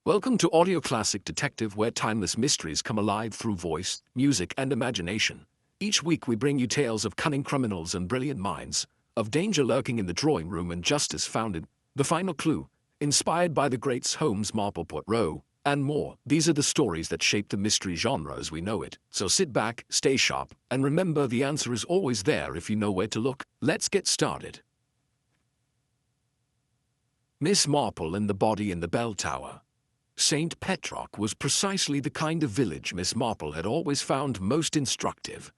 Welcome to Audio Classic Detective, where timeless mysteries come alive through voice, music, and imagination. Each week we bring you tales of cunning criminals and brilliant minds, of danger lurking in the drawing room and justice found in the final clue, inspired by the greats Holmes, Marple, Poirot, and more. These are the stories that shape the mystery genre as we know it. So sit back, stay sharp, and remember the answer is always there if you know where to look. Let's get started. Miss Marple and the Body in the Bell Tower. St. Petrock was precisely the kind of village Miss Marple had always found most instructive.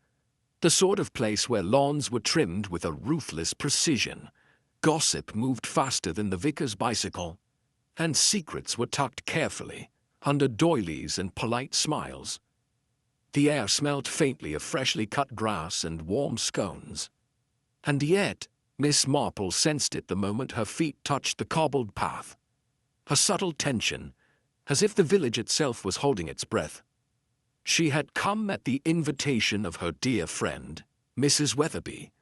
The sort of place where lawns were trimmed with a ruthless precision, gossip moved faster than the vicar's bicycle, and secrets were tucked carefully under doilies and polite smiles. The air smelt faintly of freshly cut grass and warm scones. And yet, Miss Marple sensed it the moment her feet touched the cobbled path. A subtle tension, as if the village itself was holding its breath. She had come at the invitation of her dear friend, Mrs. Weatherby,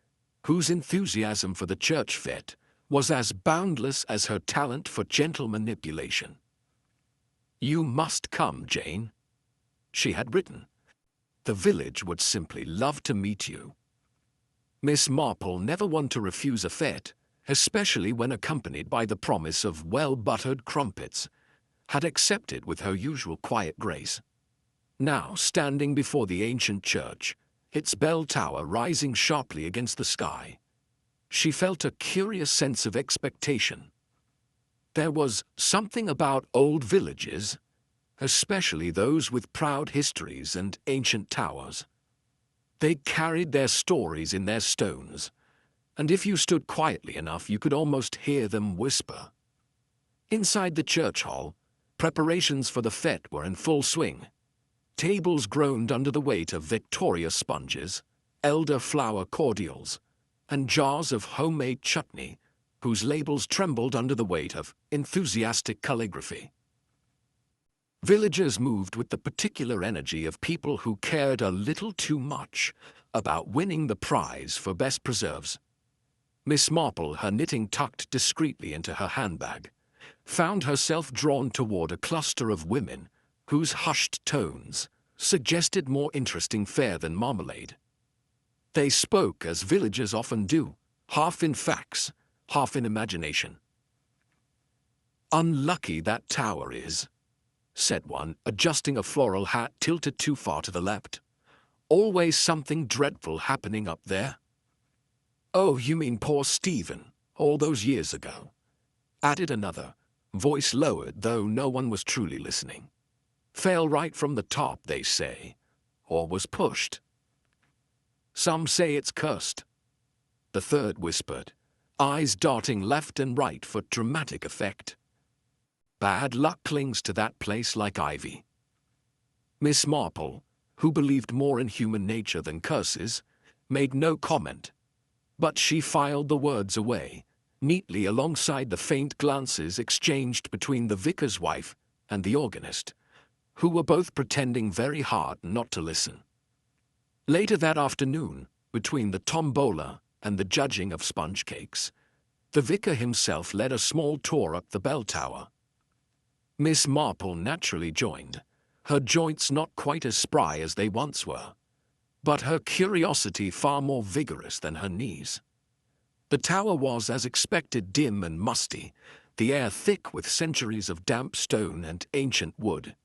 whose enthusiasm for the church fete was as boundless as her talent for gentle manipulation. "You must come, Jane," she had written. "The village would simply love to meet you." Miss Marple, never one to refuse a fete, especially when accompanied by the promise of well-buttered crumpets, had accepted with her usual quiet grace. Now, standing before the ancient church, its bell tower rising sharply against the sky, she felt a curious sense of expectation. There was something about old villages, especially those with proud histories and ancient towers. They carried their stories in their stones, and if you stood quietly enough you could almost hear them whisper. Inside the church hall, preparations for the fete were in full swing. Tables groaned under the weight of Victoria sponges, elderflower cordials, and jars of homemade chutney, whose labels trembled under the weight of enthusiastic calligraphy. Villagers moved with the particular energy of people who cared a little too much about winning the prize for best preserves. Miss Marple, her knitting tucked discreetly into her handbag, found herself drawn toward a cluster of women whose hushed tones suggested more interesting fare than marmalade. They spoke as villagers often do, half in facts, half in imagination. "Unlucky that tower is," said one, adjusting a floral hat tilted too far to the left. "Always something dreadful happening up there." "Oh, you mean poor Stephen, all those years ago," added another, voice lowered though no one was truly listening. "Fell right from the top, they say, or was pushed. Some say it's cursed," the third whispered, eyes darting left and right for dramatic effect. "Bad luck clings to that place like ivy." Miss Marple, who believed more in human nature than curses, made no comment, but she filed the words away neatly alongside the faint glances exchanged between the vicar's wife and the organist, who were both pretending very hard not to listen. Later that afternoon, between the tombola and the judging of sponge cakes, the vicar himself led a small tour up the bell tower. Miss Marple naturally joined, her joints not quite as spry as they once were, but her curiosity far more vigorous than her knees. The tower was, as expected, dim and musty, the air thick with centuries of damp stone and ancient wood.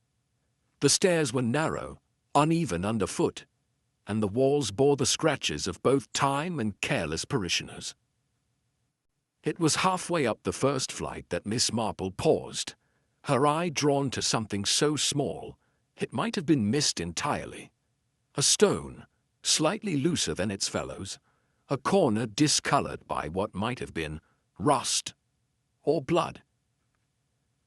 The stairs were narrow, uneven underfoot, and the walls bore the scratches of both time and careless parishioners. It was halfway up the first flight that Miss Marple paused, her eye drawn to something so small it might have been missed entirely. A stone, slightly looser than its fellows, a corner discolored by what might have been rust or blood.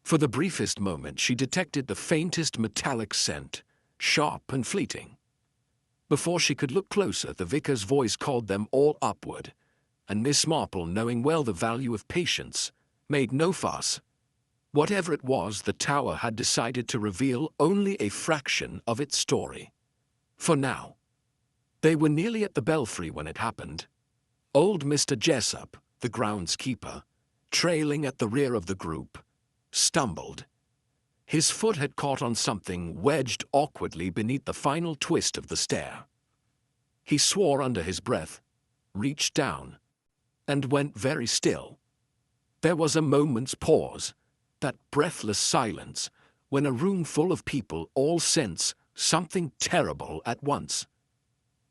For the briefest moment she detected the faintest metallic scent, sharp and fleeting. Before she could look closer, the vicar's voice called them all upward, and Miss Marple, knowing well the value of patience, made no fuss. Whatever it was, the tower had decided to reveal only a fraction of its story. For now. They were nearly at the belfry when it happened. Old Mr. Jessup, the groundskeeper, trailing at the rear of the group, stumbled. His foot had caught on something wedged awkwardly beneath the final twist of the stair. He swore under his breath, reached down, and went very still. There was a moment's pause, that breathless silence, when a room full of people all sense something terrible at once.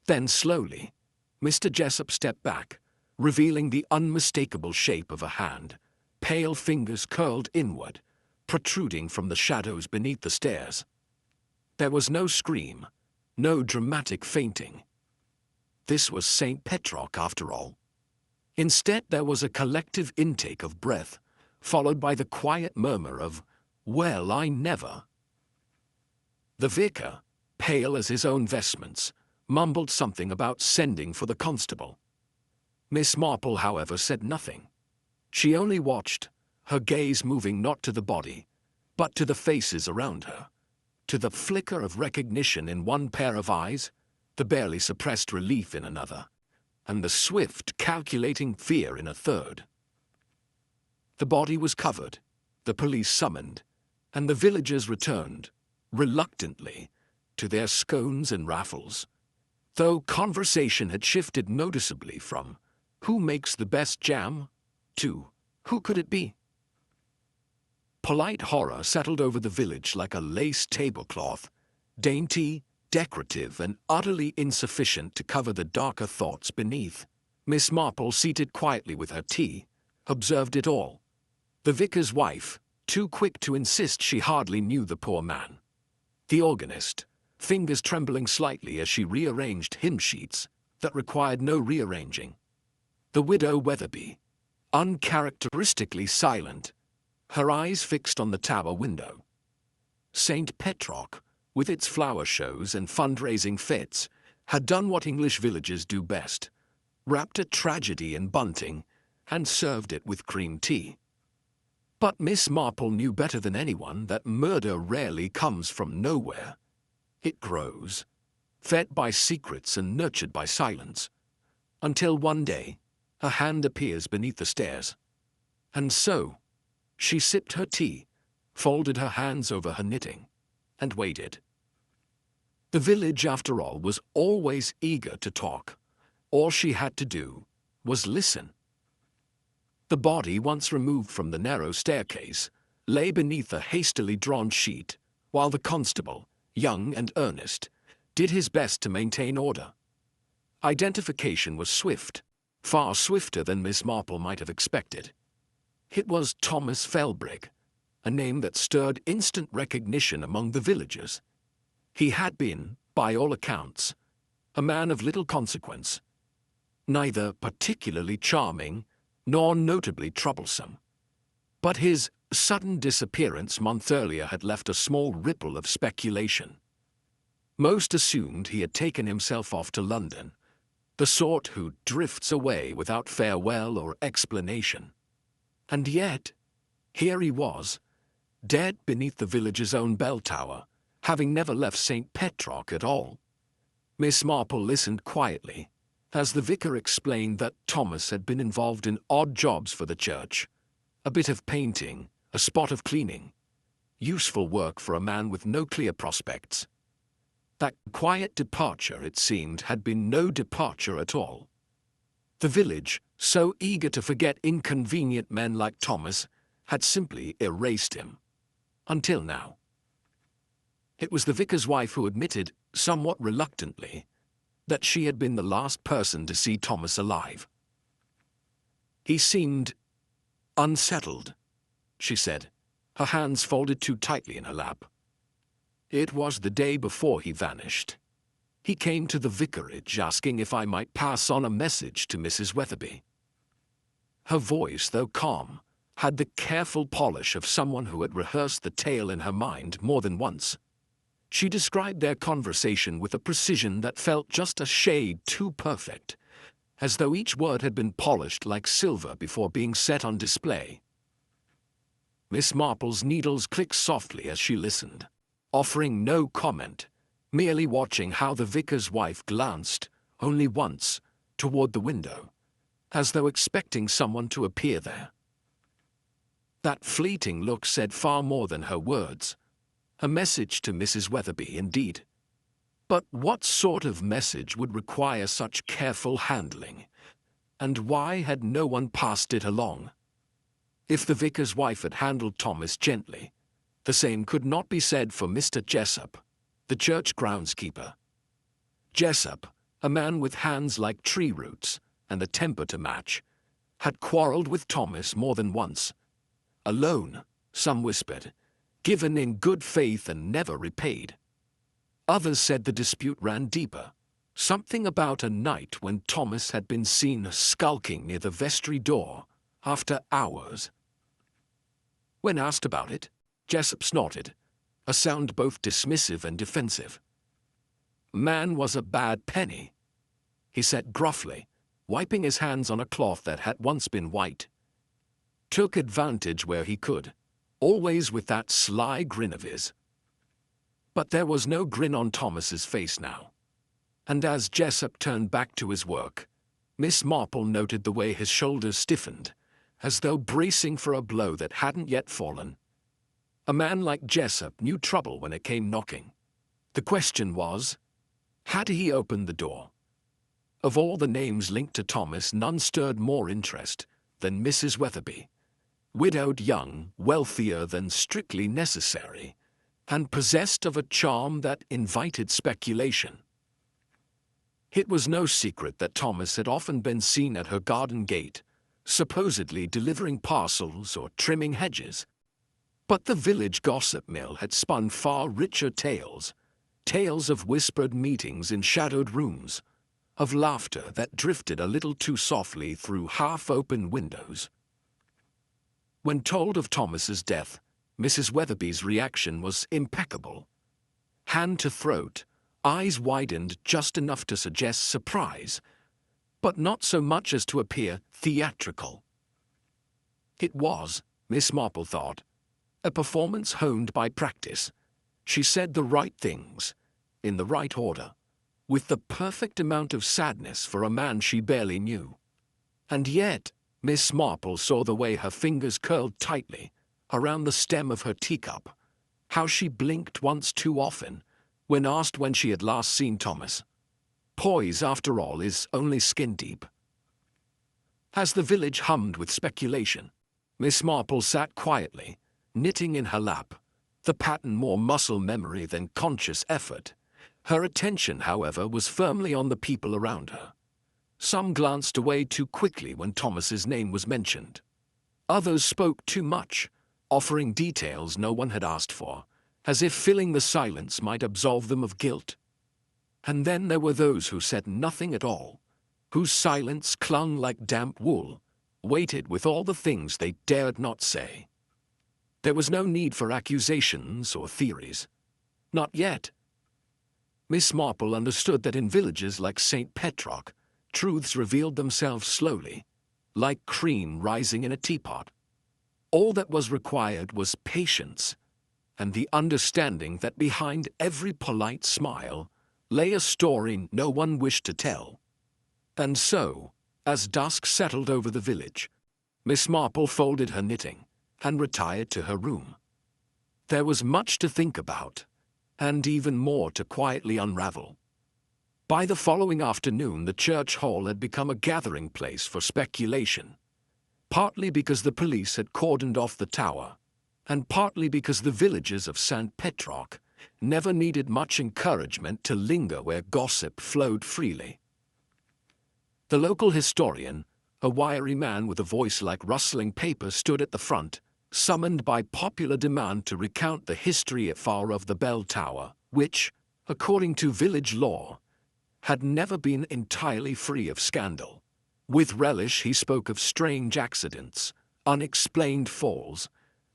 Then slowly, Mr. Jessup stepped back, revealing the unmistakable shape of a hand, pale fingers curled inward, protruding from the shadows beneath the stairs. There was no scream, no dramatic fainting. This was St. Petrock, after all. Instead, there was a collective intake of breath, followed by the quiet murmur of, "Well, I never." The vicar, pale as his own vestments, mumbled something about sending for the constable. Miss Marple, however, said nothing. She only watched, her gaze moving not to the body, but to the faces around her, to the flicker of recognition in one pair of eyes, the barely suppressed relief in another, and the swift, calculating fear in a third. The body was covered, the police summoned, and the villagers returned, reluctantly, to their scones and raffles, though conversation had shifted noticeably from "Who makes the best jam?" to "Who could it be?" Polite horror settled over the village like a lace tablecloth, dainty, decorative, and utterly insufficient to cover the darker thoughts beneath. Miss Marple, seated quietly with her tea, observed it all. The vicar's wife, too quick to insist she hardly knew the poor man. The organist, fingers trembling slightly as she rearranged hymn sheets that required no rearranging. The widow Weatherby, uncharacteristically silent, her eyes fixed on the tower window. St. Petrock, with its flower shows and fundraising fetes, had done what English villages do best, wrapped a tragedy in bunting and served it with cream tea. But Miss Marple knew better than anyone that murder rarely comes from nowhere. It grows, fed by secrets and nurtured by silence, until one day a hand appears beneath the stairs. And so, she sipped her tea, folded her hands over her knitting, and waited. The village, after all, was always eager to talk. All she had to do was listen. The body, once removed from the narrow staircase, lay beneath a hastily drawn sheet, while the constable, young and earnest, did his best to maintain order. Identification was swift, far swifter than Miss Marple might have expected. It was Thomas Felbrigg, a name that stirred instant recognition among the villagers. He had been, by all accounts, a man of little consequence, neither particularly charming nor notably troublesome. But his sudden disappearance months earlier had left a small ripple of speculation. Most assumed he had taken himself off to London, the sort who drifts away without farewell or explanation. And yet, here he was, dead beneath the village's own bell tower, having never left St. Petrock at all. Miss Marple listened quietly, as the vicar explained that Thomas had been involved in odd jobs for the church, a bit of painting, a spot of cleaning, useful work for a man with no clear prospects. That quiet departure, it seemed, had been no departure at all. The village, so eager to forget inconvenient men like Thomas, had simply erased him. Until now. It was the vicar's wife who admitted, somewhat reluctantly, that she had been the last person to see Thomas alive. He seemed unsettled, she said, her hands folded too tightly in her lap. It was the day before he vanished. He came to the vicarage asking if I might pass on a message to Mrs. Weatherby. Her voice, though calm, had the careful polish of someone who had rehearsed the tale in her mind more than once. She described their conversation with a precision that felt just a shade too perfect, as though each word had been polished like silver before being set on display. Miss Marple's needles clicked softly as she listened, offering no comment, merely watching how the vicar's wife glanced, only once, toward the window, as though expecting someone to appear there. That fleeting look said far more than her words, A message to Mrs. Weatherby, indeed. But what sort of message would require such careful handling? And why had no one passed it along? If the vicar's wife had handled Thomas gently, the same could not be said for Mr. Jessup, the church groundskeeper. Jessup, a man with hands like tree roots and a temper to match, had quarrelled with Thomas more than once. A loan, some whispered, given in good faith and never repaid. Others said the dispute ran deeper, something about a night when Thomas had been seen skulking near the vestry door after hours. When asked about it, Jessup snorted, a sound both dismissive and defensive. Man was a bad penny, he said gruffly, wiping his hands on a cloth that had once been white. Took advantage where he could, always with that sly grin of his. But there was no grin on Thomas's face now. And as Jessup turned back to his work, Miss Marple noted the way his shoulders stiffened, as though bracing for a blow that hadn't yet fallen. A man like Jessup knew trouble when it came knocking. The question was, had he opened the door? Of all the names linked to Thomas, none stirred more interest than Mrs. Weatherby, widowed young, wealthier than strictly necessary, and possessed of a charm that invited speculation. It was no secret that Thomas had often been seen at her garden gate, supposedly delivering parcels or trimming hedges. But the village gossip mill had spun far richer tales, tales of whispered meetings in shadowed rooms, of laughter that drifted a little too softly through half-open windows. When told of Thomas's death, Mrs. Weatherby's reaction was impeccable. Hand to throat, eyes widened just enough to suggest surprise, but not so much as to appear theatrical. It was, Miss Marple thought, a performance honed by practice. She said the right things, in the right order, with the perfect amount of sadness for a man she barely knew. And yet, Miss Marple saw the way her fingers curled tightly around the stem of her teacup, how she blinked once too often when asked when she had last seen Thomas. Poise, after all, is only skin deep. As the village hummed with speculation, Miss Marple sat quietly, knitting in her lap, the pattern more muscle memory than conscious effort. Her attention, however, was firmly on the people around her. Some glanced away too quickly when Thomas's name was mentioned. Others spoke too much, offering details no one had asked for, as if filling the silence might absolve them of guilt. And then there were those who said nothing at all, whose silence clung like damp wool, weighted with all the things they dared not say. There was no need for accusations or theories. Not yet. Miss Marple understood that in villages like St. Petrock, truths revealed themselves slowly, like cream rising in a teapot. All that was required was patience, and the understanding that behind every polite smile lay a story no one wished to tell. And so, as dusk settled over the village, Miss Marple folded her knitting and retired to her room. There was much to think about, and even more to quietly unravel. By the following afternoon, the church hall had become a gathering place for speculation, partly because the police had cordoned off the tower, and partly because the villagers of St. Petrock never needed much encouragement to linger where gossip flowed freely. The local historian, a wiry man with a voice like rustling paper, stood at the front, summoned by popular demand to recount the history afar of the bell tower, which, according to village law, had never been entirely free of scandal. With relish he spoke of strange accidents, unexplained falls,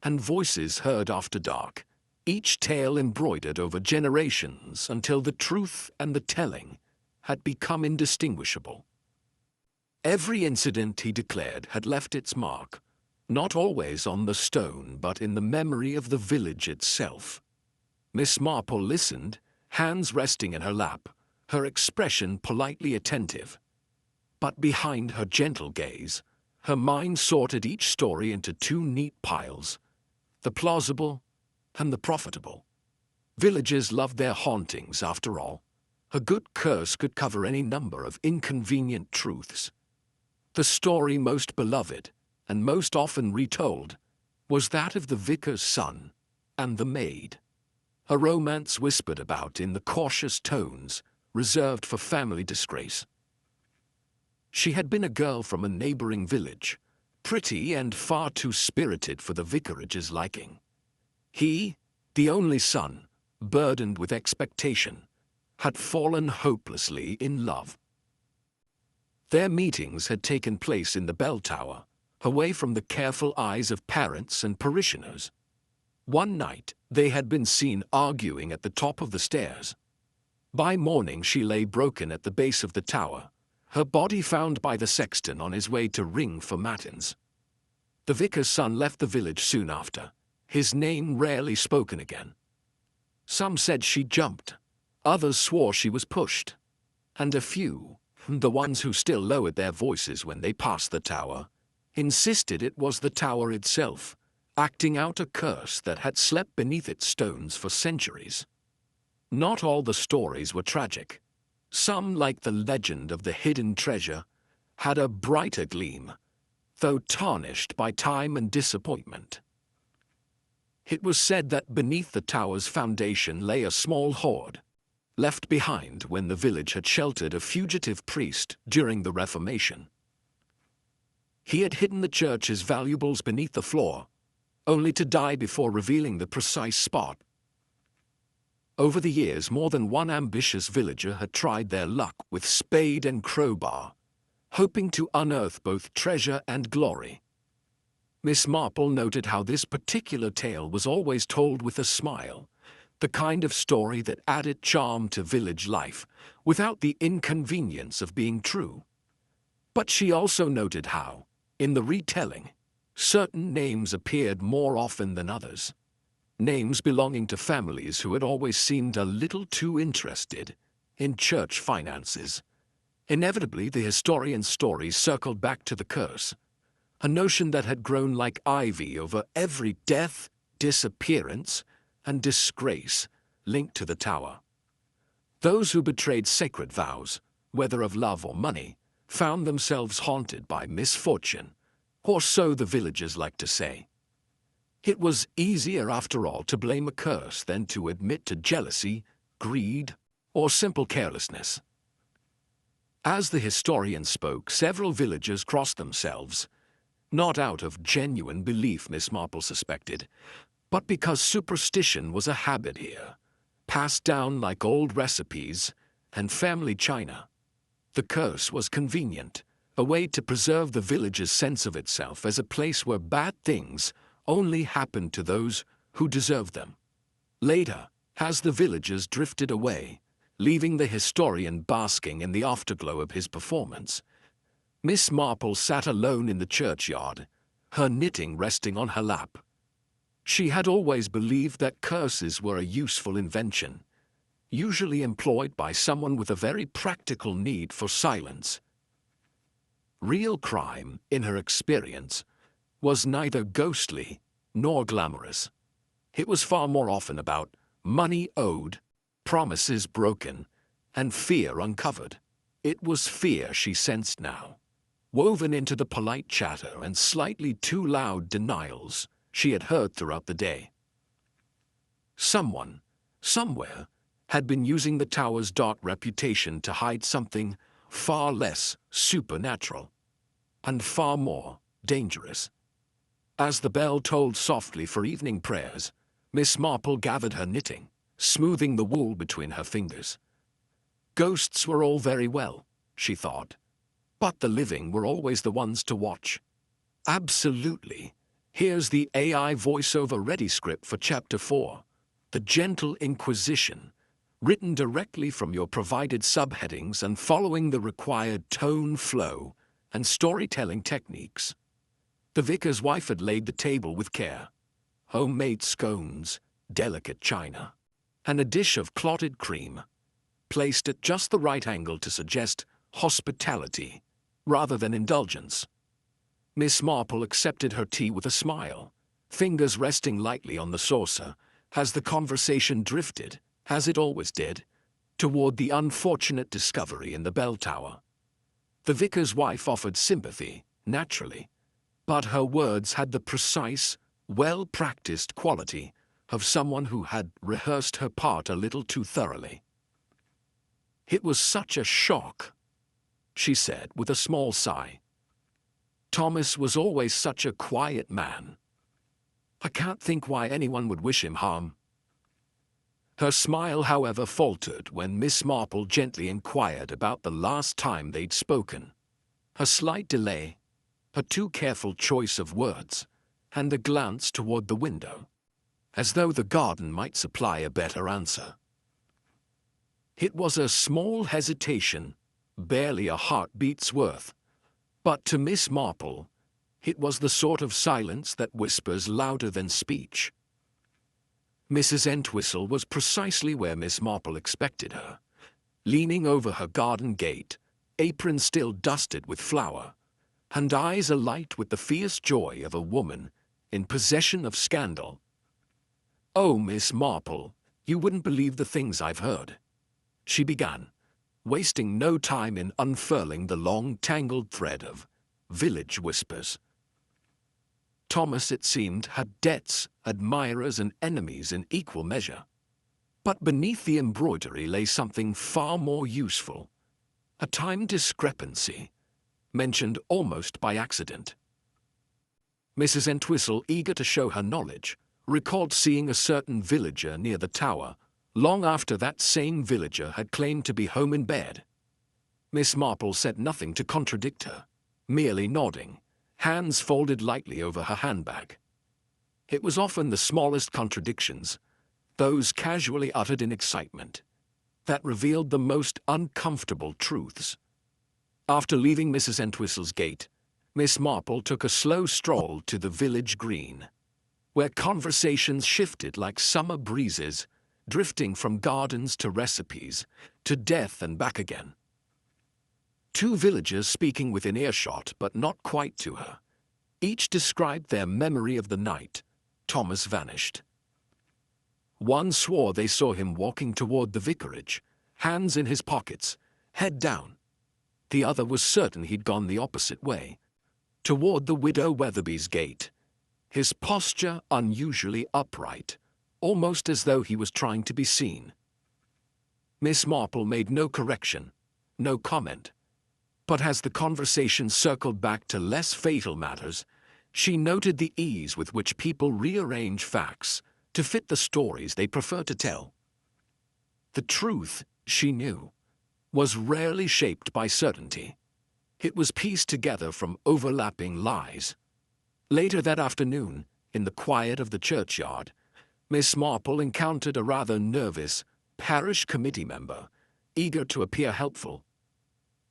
and voices heard after dark, each tale embroidered over generations until the truth and the telling had become indistinguishable. Every incident, he declared, had left its mark, not always on the stone, but in the memory of the village itself. Miss Marple listened, hands resting in her lap, her expression politely attentive. But behind her gentle gaze, her mind sorted each story into two neat piles, the plausible and the profitable. Villagers loved their hauntings, after all. A good curse could cover any number of inconvenient truths. The story most beloved, and most often retold, was that of the vicar's son and the maid. A romance whispered about in the cautious tones reserved for family disgrace. She had been a girl from a neighboring village, pretty and far too spirited for the vicarage's liking. He, the only son, burdened with expectation, had fallen hopelessly in love. Their meetings had taken place in the bell tower, away from the careful eyes of parents and parishioners. One night, they had been seen arguing at the top of the stairs. By morning she lay broken at the base of the tower, her body found by the sexton on his way to ring for matins. The vicar's son left the village soon after, his name rarely spoken again. Some said she jumped, others swore she was pushed, and a few, the ones who still lowered their voices when they passed the tower, insisted it was the tower itself, acting out a curse that had slept beneath its stones for centuries. Not all the stories were tragic. Some, like the legend of the hidden treasure, had a brighter gleam, though tarnished by time and disappointment. It was said that beneath the tower's foundation lay a small hoard, left behind when the village had sheltered a fugitive priest during the Reformation. He had hidden the church's valuables beneath the floor, only to die before revealing the precise spot. Over the years, more than one ambitious villager had tried their luck with spade and crowbar, hoping to unearth both treasure and glory. Miss Marple noted how this particular tale was always told with a smile, the kind of story that added charm to village life without the inconvenience of being true. But she also noted how, in the retelling, certain names appeared more often than others. Names belonging to families who had always seemed a little too interested in church finances. Inevitably, the historian's stories circled back to the curse, a notion that had grown like ivy over every death, disappearance, and disgrace linked to the tower. Those who betrayed sacred vows, whether of love or money, found themselves haunted by misfortune, or so the villagers liked to say. It was easier, after all, to blame a curse than to admit to jealousy, greed, or simple carelessness. As the historian spoke, several villagers crossed themselves, not out of genuine belief, Miss Marple suspected, but because superstition was a habit here, passed down like old recipes and family china. The curse was convenient, a way to preserve the village's sense of itself as a place where bad things only happened to those who deserved them. Later, as the villagers drifted away, leaving the historian basking in the afterglow of his performance, Miss Marple sat alone in the churchyard, her knitting resting on her lap. She had always believed that curses were a useful invention, usually employed by someone with a very practical need for silence. Real crime, in her experience, was neither ghostly nor glamorous. It was far more often about money owed, promises broken, and fear uncovered. It was fear she sensed now, woven into the polite chatter and slightly too loud denials she had heard throughout the day. Someone, somewhere, had been using the tower's dark reputation to hide something far less supernatural and far more dangerous. As the bell tolled softly for evening prayers, Miss Marple gathered her knitting, smoothing the wool between her fingers. Ghosts were all very well, she thought, but the living were always the ones to watch. Absolutely. Here's the AI voiceover ready script for Chapter 4, The Gentle Inquisition, written directly from your provided subheadings and following the required tone, flow, and storytelling techniques. The vicar's wife had laid the table with care. Homemade scones, delicate china, and a dish of clotted cream, placed at just the right angle to suggest hospitality rather than indulgence. Miss Marple accepted her tea with a smile, fingers resting lightly on the saucer as the conversation drifted, as it always did, toward the unfortunate discovery in the bell tower. The vicar's wife offered sympathy, naturally, but her words had the precise, well-practiced quality of someone who had rehearsed her part a little too thoroughly. "It was such a shock," she said with a small sigh. "Thomas was always such a quiet man. I can't think why anyone would wish him harm." Her smile, however, faltered when Miss Marple gently inquired about the last time they'd spoken. A slight delay, a too careful choice of words, and a glance toward the window, as though the garden might supply a better answer. It was a small hesitation, barely a heartbeat's worth, but to Miss Marple, it was the sort of silence that whispers louder than speech. Mrs. Entwistle was precisely where Miss Marple expected her, leaning over her garden gate, apron still dusted with flour, and eyes alight with the fierce joy of a woman in possession of scandal. "Oh, Miss Marple, you wouldn't believe the things I've heard," she began, wasting no time in unfurling the long, tangled thread of village whispers. Thomas, it seemed, had debts, admirers, and enemies in equal measure. But beneath the embroidery lay something far more useful, a time discrepancy, mentioned almost by accident. Mrs. Entwistle, eager to show her knowledge, recalled seeing a certain villager near the tower, long after that same villager had claimed to be home in bed. Miss Marple said nothing to contradict her, merely nodding, hands folded lightly over her handbag. It was often the smallest contradictions, those casually uttered in excitement, that revealed the most uncomfortable truths. After leaving Mrs. Entwistle's gate, Miss Marple took a slow stroll to the village green, where conversations shifted like summer breezes, drifting from gardens to recipes, to death and back again. Two villagers speaking within earshot, but not quite to her. Each described their memory of the night Thomas vanished. One swore they saw him walking toward the vicarage, hands in his pockets, head down. The other was certain he'd gone the opposite way, toward the widow Weatherby's gate, his posture unusually upright, almost as though he was trying to be seen. Miss Marple made no correction, no comment. But as the conversation circled back to less fatal matters, she noted the ease with which people rearrange facts to fit the stories they prefer to tell. The truth, she knew, was rarely shaped by certainty. It was pieced together from overlapping lies. Later that afternoon, in the quiet of the churchyard, Miss Marple encountered a rather nervous parish committee member, eager to appear helpful.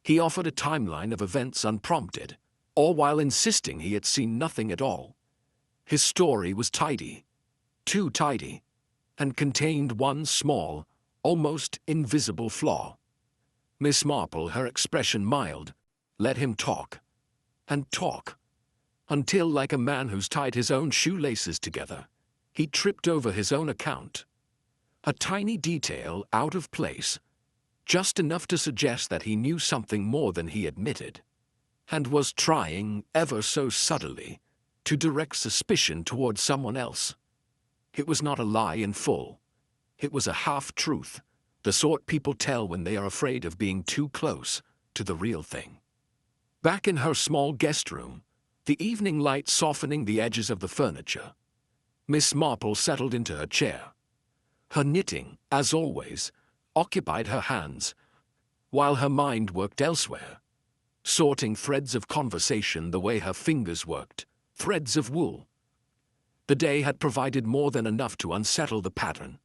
He offered a timeline of events unprompted, all while insisting he had seen nothing at all. His story was tidy, too tidy, and contained one small, almost invisible flaw. Miss Marple, her expression mild, let him talk, and talk, until, like a man who's tied his own shoelaces together, he tripped over his own account. A tiny detail out of place, just enough to suggest that he knew something more than he admitted, and was trying, ever so subtly, to direct suspicion toward someone else. It was not a lie in full. It was a half-truth, the sort people tell when they are afraid of being too close to the real thing. Back in her small guest room, the evening light softening the edges of the furniture, Miss Marple settled into her chair. Her knitting, as always, occupied her hands, while her mind worked elsewhere, sorting threads of conversation the way her fingers worked, threads of wool. The day had provided more than enough to unsettle the pattern,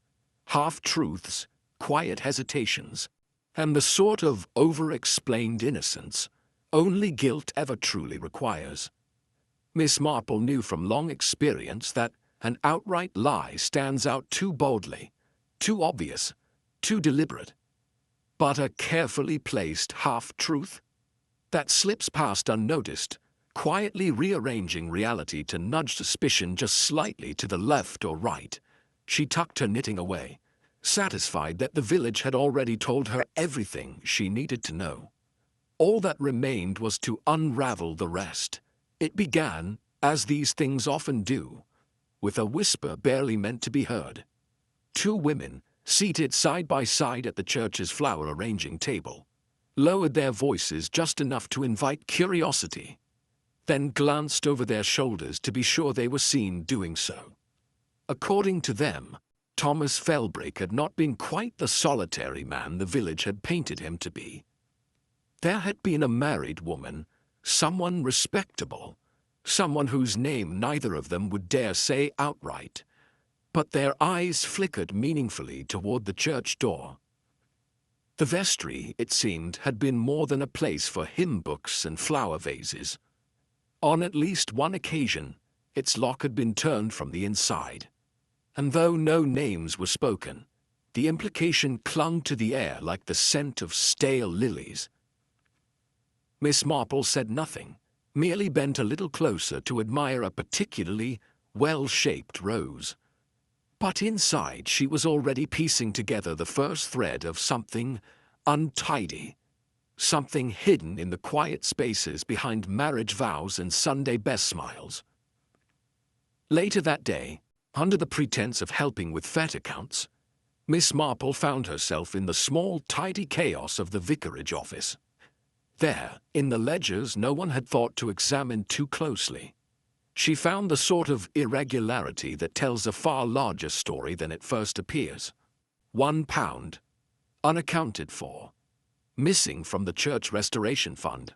half-truths, quiet hesitations, and the sort of over-explained innocence only guilt ever truly requires. Miss Marple knew from long experience that an outright lie stands out too boldly, too obvious, too deliberate. But a carefully placed half-truth that slips past unnoticed, quietly rearranging reality to nudge suspicion just slightly to the left or right, She tucked her knitting away, satisfied that the village had already told her everything she needed to know. All that remained was to unravel the rest. It began, as these things often do, with a whisper barely meant to be heard. Two women, seated side by side at the church's flower arranging table, lowered their voices just enough to invite curiosity, then glanced over their shoulders to be sure they were seen doing so. According to them, Thomas Felbrick had not been quite the solitary man the village had painted him to be. There had been a married woman, someone respectable, someone whose name neither of them would dare say outright, but their eyes flickered meaningfully toward the church door. The vestry, it seemed, had been more than a place for hymn books and flower vases. On at least one occasion, its lock had been turned from the inside, and though no names were spoken, the implication clung to the air like the scent of stale lilies. Miss Marple said nothing, merely bent a little closer to admire a particularly well-shaped rose. But inside she was already piecing together the first thread of something untidy, something hidden in the quiet spaces behind marriage vows and Sunday best smiles. Later that day, under the pretense of helping with vet accounts, Miss Marple found herself in the small, tidy chaos of the vicarage office. There, in the ledgers no one had thought to examine too closely, she found the sort of irregularity that tells a far larger story than it first appears. £1, unaccounted for, missing from the church restoration fund.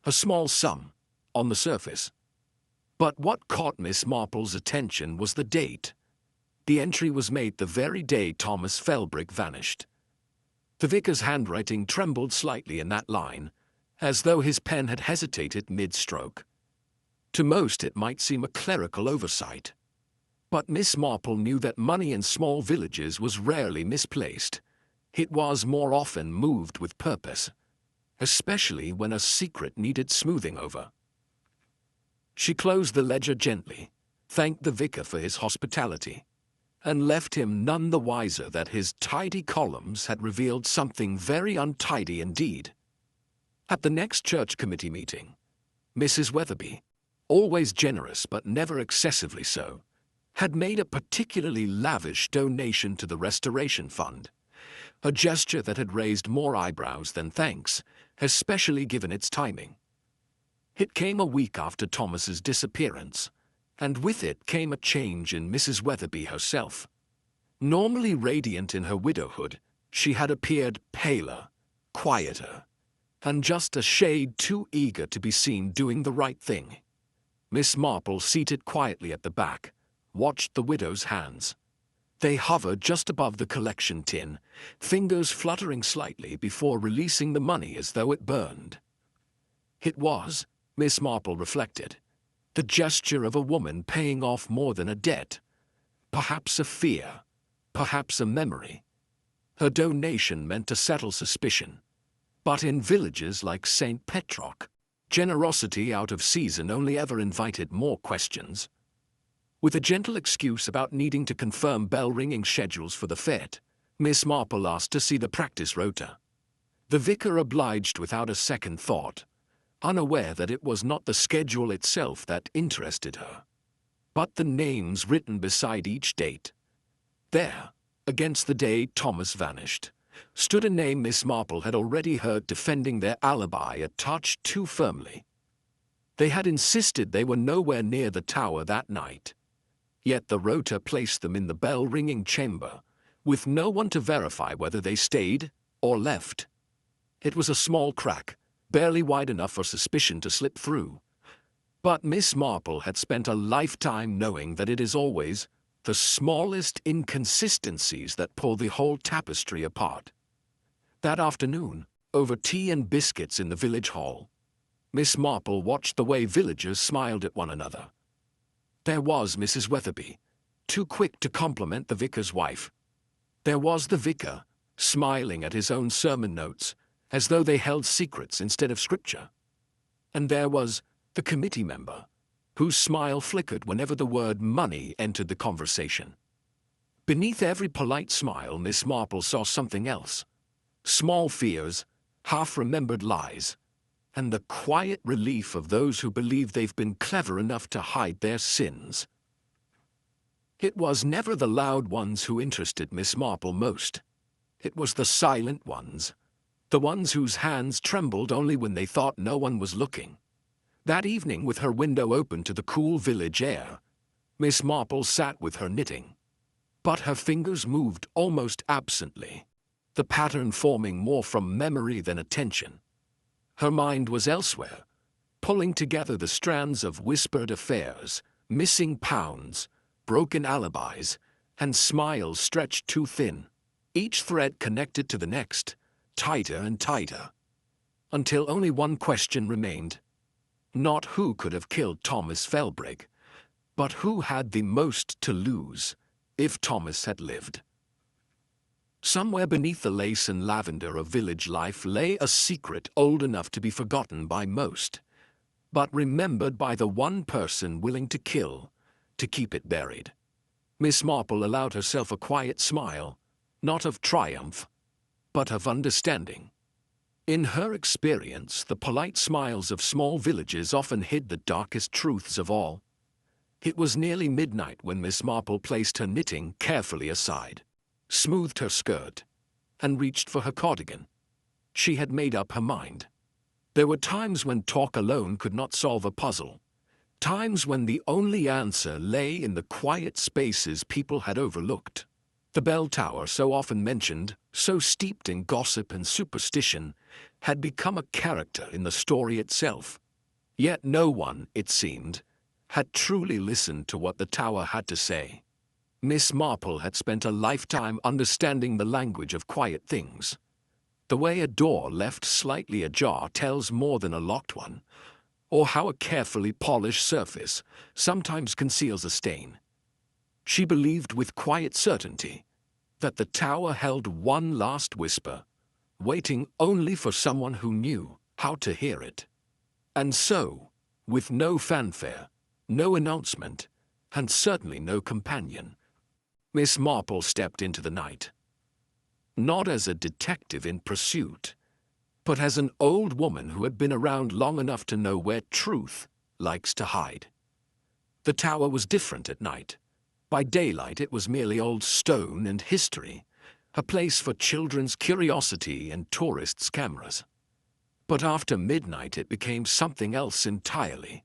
A small sum, on the surface. But what caught Miss Marple's attention was the date. The entry was made the very day Thomas Felbrick vanished. The vicar's handwriting trembled slightly in that line, as though his pen had hesitated mid-stroke. To most it might seem a clerical oversight. But Miss Marple knew that money in small villages was rarely misplaced. It was more often moved with purpose, especially when a secret needed smoothing over. She closed the ledger gently, thanked the vicar for his hospitality, and left him none the wiser that his tidy columns had revealed something very untidy indeed. At the next church committee meeting, Mrs. Weatherby, always generous but never excessively so, had made a particularly lavish donation to the restoration fund, a gesture that had raised more eyebrows than thanks, especially given its timing. It came a week after Thomas's disappearance, and with it came a change in Mrs. Weatherby herself. Normally radiant in her widowhood, she had appeared paler, quieter, and just a shade too eager to be seen doing the right thing. Miss Marple, seated quietly at the back, watched the widow's hands. They hovered just above the collection tin, fingers fluttering slightly before releasing the money as though it burned. It was, Miss Marple reflected, the gesture of a woman paying off more than a debt, perhaps a fear, perhaps a memory. Her donation meant to settle suspicion. But in villages like St. Petrock, generosity out of season only ever invited more questions. With a gentle excuse about needing to confirm bell-ringing schedules for the fete, Miss Marple asked to see the practice rota. The vicar obliged without a second thought, unaware that it was not the schedule itself that interested her, but the names written beside each date. There, against the day Thomas vanished, stood a name Miss Marple had already heard defending their alibi a touch too firmly. They had insisted they were nowhere near the tower that night, yet the rota placed them in the bell-ringing chamber, with no one to verify whether they stayed or left. It was a small crack, barely wide enough for suspicion to slip through. But Miss Marple had spent a lifetime knowing that it is always the smallest inconsistencies that pull the whole tapestry apart. That afternoon, over tea and biscuits in the village hall, Miss Marple watched the way villagers smiled at one another. There was Mrs. Weatherby, too quick to compliment the vicar's wife. There was the vicar, smiling at his own sermon notes, as though they held secrets instead of scripture. And there was the committee member, whose smile flickered whenever the word money entered the conversation. Beneath every polite smile, Miss Marple saw something else. Small fears, half-remembered lies, and the quiet relief of those who believe they've been clever enough to hide their sins. It was never the loud ones who interested Miss Marple most. It was the silent ones, the ones whose hands trembled only when they thought no one was looking. That evening, with her window open to the cool village air, Miss Marple sat with her knitting. But her fingers moved almost absently, the pattern forming more from memory than attention. Her mind was elsewhere, pulling together the strands of whispered affairs, missing pounds, broken alibis, and smiles stretched too thin, each thread connected to the next, tighter and tighter, until only one question remained. Not who could have killed Thomas Felbrigg, but who had the most to lose if Thomas had lived. Somewhere beneath the lace and lavender of village life lay a secret old enough to be forgotten by most, but remembered by the one person willing to kill to keep it buried. Miss Marple allowed herself a quiet smile, not of triumph, but of understanding. In her experience, the polite smiles of small villages often hid the darkest truths of all. It was nearly midnight when Miss Marple placed her knitting carefully aside, smoothed her skirt, and reached for her cardigan. She had made up her mind. There were times when talk alone could not solve a puzzle, times when the only answer lay in the quiet spaces people had overlooked. The bell tower, so often mentioned, so steeped in gossip and superstition, had become a character in the story itself. Yet no one, it seemed, had truly listened to what the tower had to say. Miss Marple had spent a lifetime understanding the language of quiet things. The way a door left slightly ajar tells more than a locked one, or how a carefully polished surface sometimes conceals a stain. She believed with quiet certainty that the tower held one last whisper, waiting only for someone who knew how to hear it. And so, with no fanfare, no announcement, and certainly no companion, Miss Marple stepped into the night. Not as a detective in pursuit, but as an old woman who had been around long enough to know where truth likes to hide. The tower was different at night. By daylight it was merely old stone and history, a place for children's curiosity and tourists' cameras. But after midnight it became something else entirely,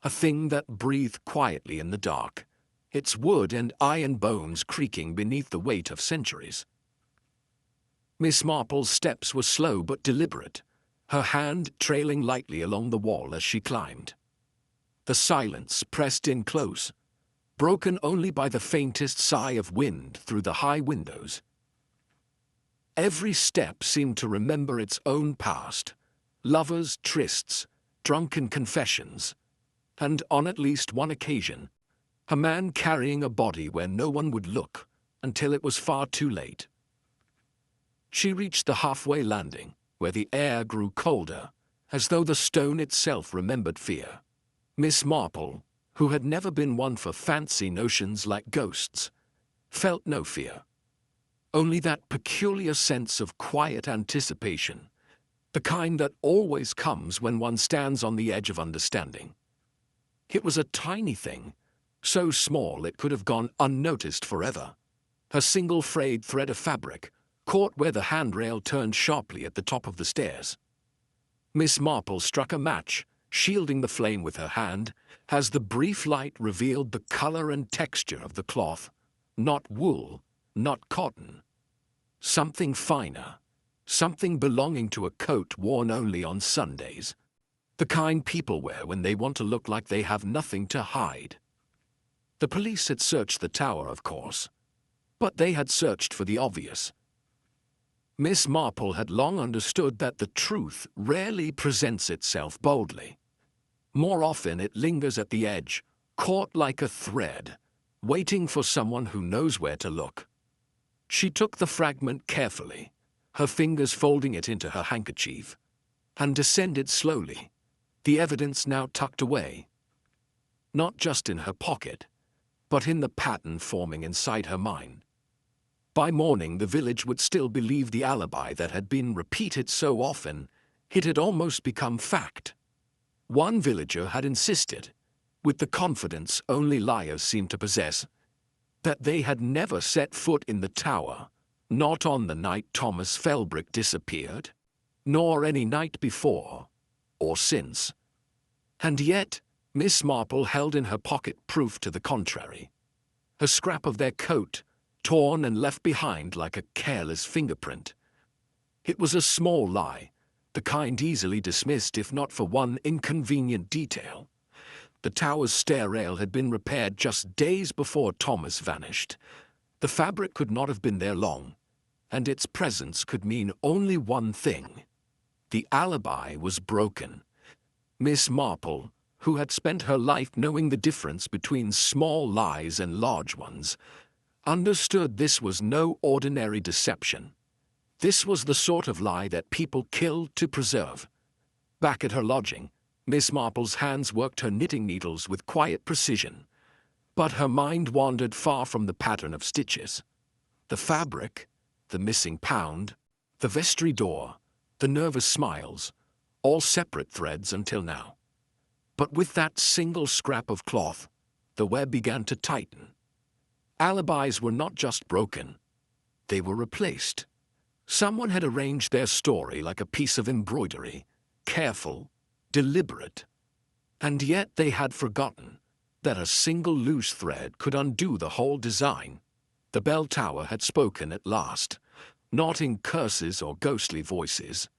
a thing that breathed quietly in the dark, its wood and iron bones creaking beneath the weight of centuries. Miss Marple's steps were slow but deliberate, her hand trailing lightly along the wall as she climbed. The silence pressed in close, broken only by the faintest sigh of wind through the high windows. Every step seemed to remember its own past, lovers' trysts, drunken confessions, and on at least one occasion, a man carrying a body where no one would look until it was far too late. She reached the halfway landing, where the air grew colder, as though the stone itself remembered fear. Miss Marple, who had never been one for fancy notions like ghosts, felt no fear. Only that peculiar sense of quiet anticipation, the kind that always comes when one stands on the edge of understanding. It was a tiny thing, so small it could have gone unnoticed forever. A single frayed thread of fabric, caught where the handrail turned sharply at the top of the stairs. Miss Marple struck a match, shielding the flame with her hand, as the brief light revealed the color and texture of the cloth. Not wool, not cotton. Something finer, something belonging to a coat worn only on Sundays. The kind people wear when they want to look like they have nothing to hide. The police had searched the tower, of course, but they had searched for the obvious. Miss Marple had long understood that the truth rarely presents itself boldly. More often it lingers at the edge, caught like a thread, waiting for someone who knows where to look. She took the fragment carefully, her fingers folding it into her handkerchief, and descended slowly, the evidence now tucked away. Not just in her pocket, but in the pattern forming inside her mind. By morning, the village would still believe the alibi that had been repeated so often, it had almost become fact. One villager had insisted, with the confidence only liars seem to possess, that they had never set foot in the tower, not on the night Thomas Felbrick disappeared, nor any night before or since. And yet, Miss Marple held in her pocket proof to the contrary. A scrap of their coat, torn and left behind like a careless fingerprint. It was a small lie, the kind easily dismissed if not for one inconvenient detail. The tower's stair rail had been repaired just days before Thomas vanished. The fabric could not have been there long, and its presence could mean only one thing. The alibi was broken. Miss Marple, who had spent her life knowing the difference between small lies and large ones, understood this was no ordinary deception. This was the sort of lie that people killed to preserve. Back at her lodging, Miss Marple's hands worked her knitting needles with quiet precision, but her mind wandered far from the pattern of stitches. The fabric, the missing pound, the vestry door, the nervous smiles, all separate threads until now. But with that single scrap of cloth, the web began to tighten. Alibis were not just broken, they were replaced. Someone had arranged their story like a piece of embroidery, careful, deliberate. And yet they had forgotten that a single loose thread could undo the whole design. The bell tower had spoken at last, not in curses or ghostly voices,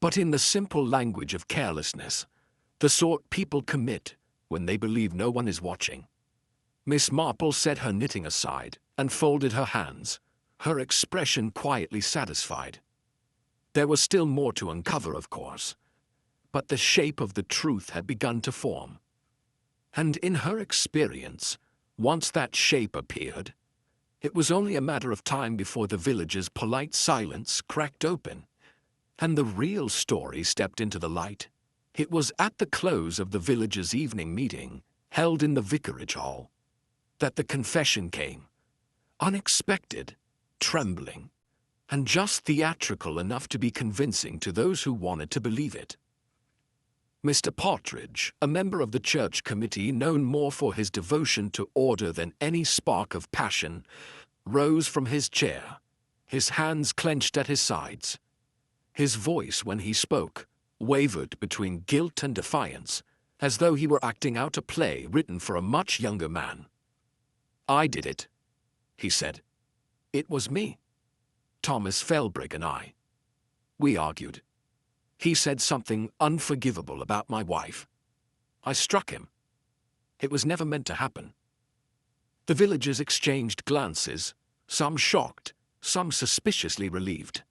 but in the simple language of carelessness, the sort people commit when they believe no one is watching. Miss Marple set her knitting aside and folded her hands, her expression quietly satisfied. There was still more to uncover, of course, but the shape of the truth had begun to form. And in her experience, once that shape appeared, it was only a matter of time before the village's polite silence cracked open, and the real story stepped into the light. It was at the close of the village's evening meeting, held in the vicarage hall, that the confession came, unexpected, trembling, and just theatrical enough to be convincing to those who wanted to believe it. Mr. Partridge, a member of the church committee known more for his devotion to order than any spark of passion, rose from his chair, his hands clenched at his sides. His voice, when he spoke, wavered between guilt and defiance, as though he were acting out a play written for a much younger man. "I did it," he said. "It was me. Thomas Felbrick and I. We argued. He said something unforgivable about my wife. I struck him. It was never meant to happen." The villagers exchanged glances, some shocked, some suspiciously relieved.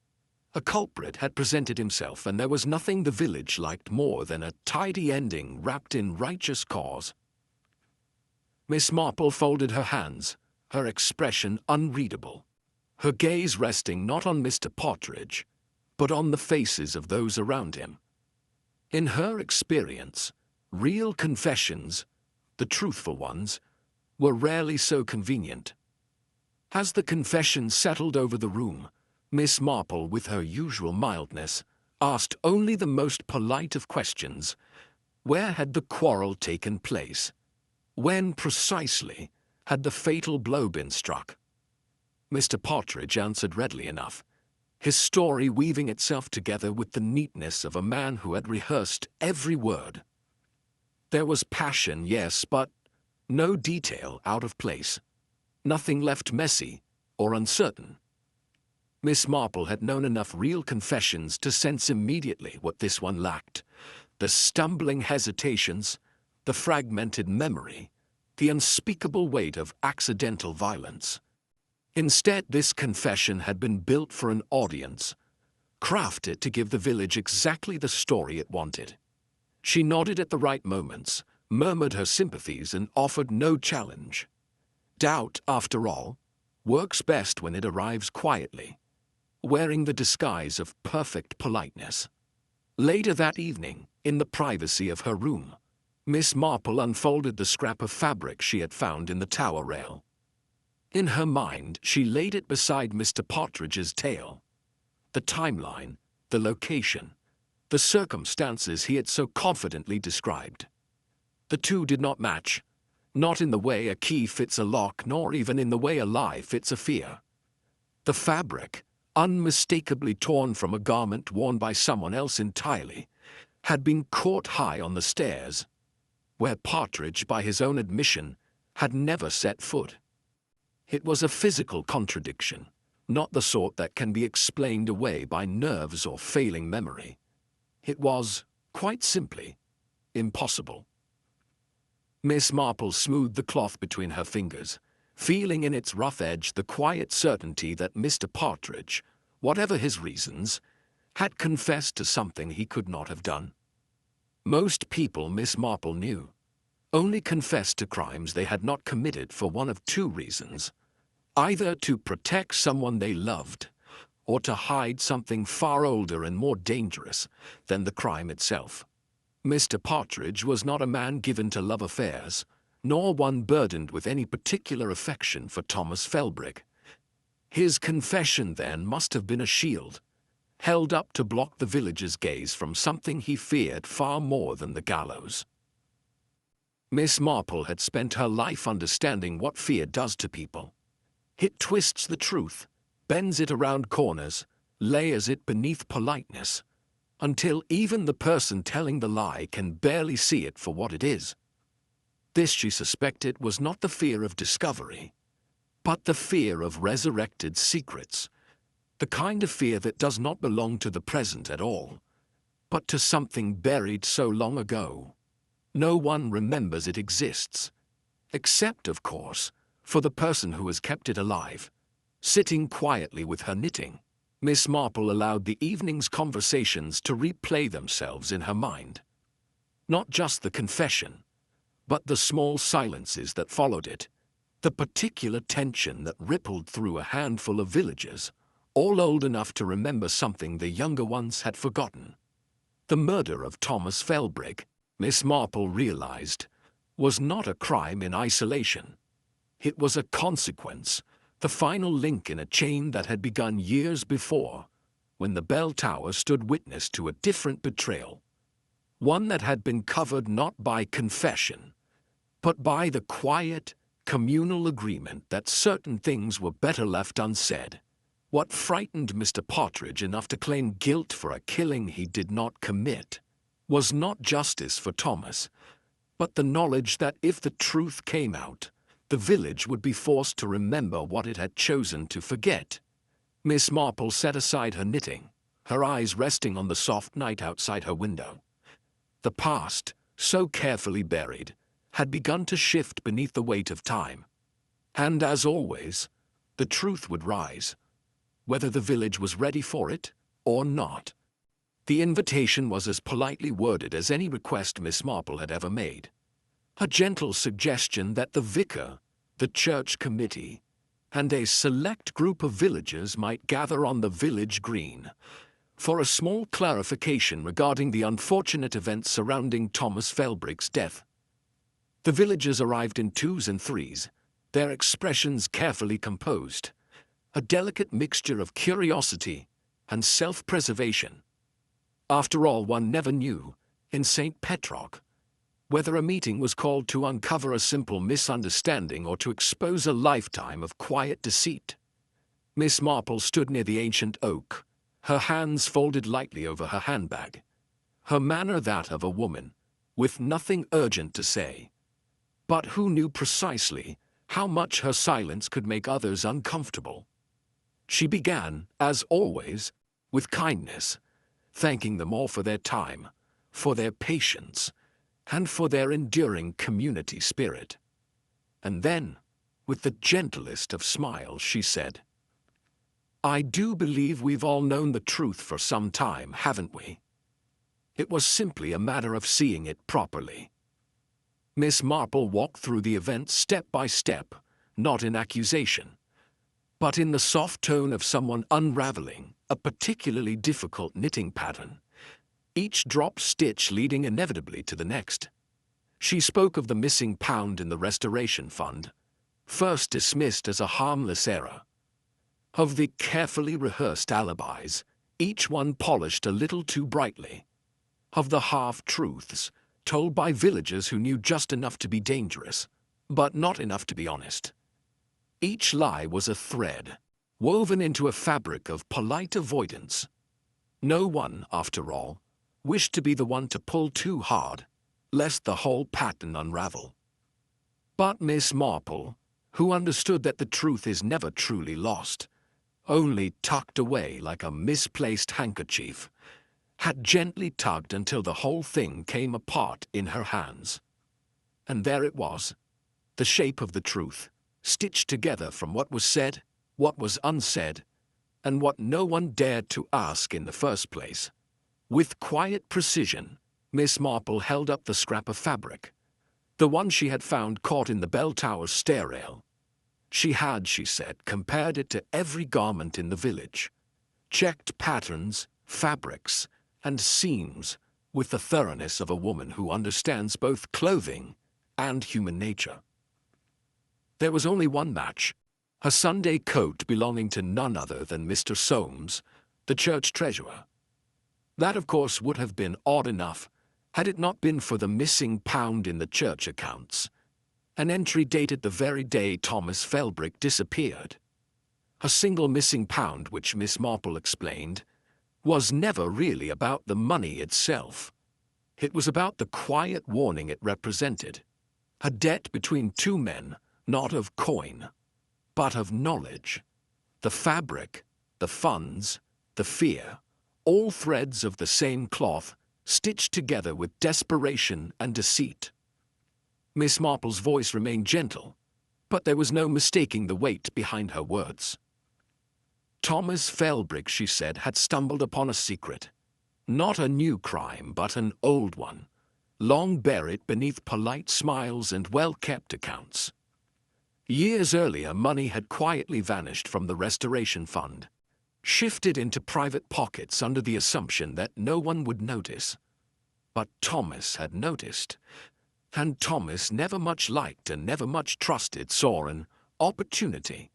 A culprit had presented himself, and there was nothing the village liked more than a tidy ending wrapped in righteous cause. Miss Marple folded her hands, her expression unreadable, her gaze resting not on Mr. Partridge, but on the faces of those around him. In her experience, real confessions, the truthful ones, were rarely so convenient. As the confession settled over the room, Miss Marple, with her usual mildness, asked only the most polite of questions. Where had the quarrel taken place? When, precisely, had the fatal blow been struck? Mr. Partridge answered readily enough, his story weaving itself together with the neatness of a man who had rehearsed every word. There was passion, yes, but no detail out of place, nothing left messy or uncertain. Miss Marple had known enough real confessions to sense immediately what this one lacked: the stumbling hesitations, the fragmented memory, the unspeakable weight of accidental violence. Instead, this confession had been built for an audience, crafted to give the village exactly the story it wanted. She nodded at the right moments, murmured her sympathies, and offered no challenge. Doubt, after all, works best when it arrives quietly, wearing the disguise of perfect politeness. Later that evening, in the privacy of her room, Miss Marple unfolded the scrap of fabric she had found in the tower rail. In her mind, she laid it beside Mr. Partridge's tale. The timeline, the location, the circumstances he had so confidently described. The two did not match, not in the way a key fits a lock, nor even in the way a lie fits a fear. The fabric, unmistakably torn from a garment worn by someone else entirely, had been caught high on the stairs, where Partridge, by his own admission, had never set foot. It was a physical contradiction, not the sort that can be explained away by nerves or failing memory. It was, quite simply, impossible. Miss Marple smoothed the cloth between her fingers, feeling in its rough edge the quiet certainty that Mr. Partridge, whatever his reasons, had confessed to something he could not have done. Most people, Miss Marple knew, only confessed to crimes they had not committed for one of two reasons: either to protect someone they loved, or to hide something far older and more dangerous than the crime itself. Mr. Partridge was not a man given to love affairs, nor one burdened with any particular affection for Thomas Felbrigg. His confession, then, must have been a shield, held up to block the villagers' gaze from something he feared far more than the gallows. Miss Marple had spent her life understanding what fear does to people. It twists the truth, bends it around corners, layers it beneath politeness, until even the person telling the lie can barely see it for what it is. This, she suspected, was not the fear of discovery, but the fear of resurrected secrets, the kind of fear that does not belong to the present at all, but to something buried so long ago. No one remembers it exists, except, of course, for the person who has kept it alive, sitting quietly with her knitting. Miss Marple allowed the evening's conversations to replay themselves in her mind. Not just the confession, but the small silences that followed it, the particular tension that rippled through a handful of villagers, all old enough to remember something the younger ones had forgotten. The murder of Thomas Felbrigg, Miss Marple realized, was not a crime in isolation. It was a consequence, the final link in a chain that had begun years before, when the bell tower stood witness to a different betrayal, one that had been covered not by confession, but by the quiet, communal agreement that certain things were better left unsaid. What frightened Mr. Partridge enough to claim guilt for a killing he did not commit was not justice for Thomas, but the knowledge that if the truth came out, the village would be forced to remember what it had chosen to forget. Miss Marple set aside her knitting, her eyes resting on the soft night outside her window. The past, so carefully buried, had begun to shift beneath the weight of time. And as always, the truth would rise, whether the village was ready for it or not. The invitation was as politely worded as any request Miss Marple had ever made. A gentle suggestion that the vicar, the church committee, and a select group of villagers might gather on the village green for a small clarification regarding the unfortunate events surrounding Thomas Felbrigg's death. The villagers arrived in twos and threes, their expressions carefully composed, a delicate mixture of curiosity and self-preservation. After all, one never knew, in St. Petrock, whether a meeting was called to uncover a simple misunderstanding or to expose a lifetime of quiet deceit. Miss Marple stood near the ancient oak, her hands folded lightly over her handbag, her manner that of a woman, with nothing urgent to say, but who knew precisely how much her silence could make others uncomfortable. She began, as always, with kindness, thanking them all for their time, for their patience, and for their enduring community spirit. And then, with the gentlest of smiles, she said, "I do believe we've all known the truth for some time, haven't we? It was simply a matter of seeing it properly." Miss Marple walked through the events step by step, not in accusation, but in the soft tone of someone unraveling a particularly difficult knitting pattern, each dropped stitch leading inevitably to the next. She spoke of the missing pound in the restoration fund, first dismissed as a harmless error. Of the carefully rehearsed alibis, each one polished a little too brightly. Of the half-truths, told by villagers who knew just enough to be dangerous, but not enough to be honest. Each lie was a thread, woven into a fabric of polite avoidance. No one, after all, wished to be the one to pull too hard, lest the whole pattern unravel. But Miss Marple, who understood that the truth is never truly lost, only tucked away like a misplaced handkerchief, had gently tugged until the whole thing came apart in her hands. And there it was, the shape of the truth, stitched together from what was said, what was unsaid, and what no one dared to ask in the first place. With quiet precision, Miss Marple held up the scrap of fabric, the one she had found caught in the bell tower's stair rail. She had, she said, compared it to every garment in the village, checked patterns, fabrics, and seams with the thoroughness of a woman who understands both clothing and human nature. There was only one match, a Sunday coat belonging to none other than Mr. Soames, the church treasurer. That, of course, would have been odd enough had it not been for the missing pound in the church accounts, an entry dated the very day Thomas Felbrick disappeared. A single missing pound, which Miss Marple explained, was never really about the money itself. It was about the quiet warning it represented, a debt between two men, not of coin, but of knowledge. The fabric, the funds, the fear, all threads of the same cloth, stitched together with desperation and deceit. Miss Marple's voice remained gentle, but there was no mistaking the weight behind her words. Thomas Felbrick, she said, had stumbled upon a secret. Not a new crime, but an old one, long buried beneath polite smiles and well-kept accounts. Years earlier, money had quietly vanished from the Restoration Fund, shifted into private pockets under the assumption that no one would notice. But Thomas had noticed, and Thomas, never much liked and never much trusted, saw an opportunity.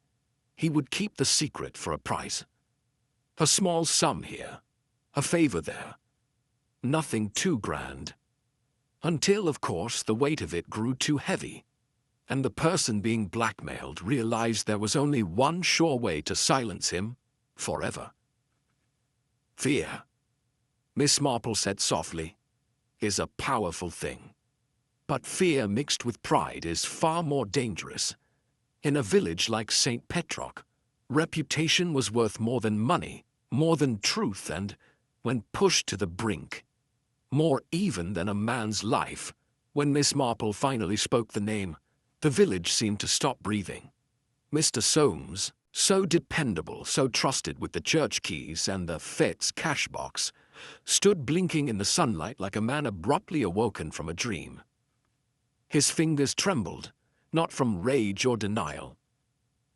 He would keep the secret for a price. A small sum here, a favor there. Nothing too grand. Until, of course, the weight of it grew too heavy, and the person being blackmailed realized there was only one sure way to silence him forever. Fear, Miss Marple said softly, is a powerful thing. But fear mixed with pride is far more dangerous. In a village like St. Petrock, reputation was worth more than money, more than truth, and, when pushed to the brink, more even than a man's life. When Miss Marple finally spoke the name, the village seemed to stop breathing. Mr. Soames, so dependable, so trusted with the church keys and the Fed's cash box, stood blinking in the sunlight like a man abruptly awoken from a dream. His fingers trembled, not from rage or denial,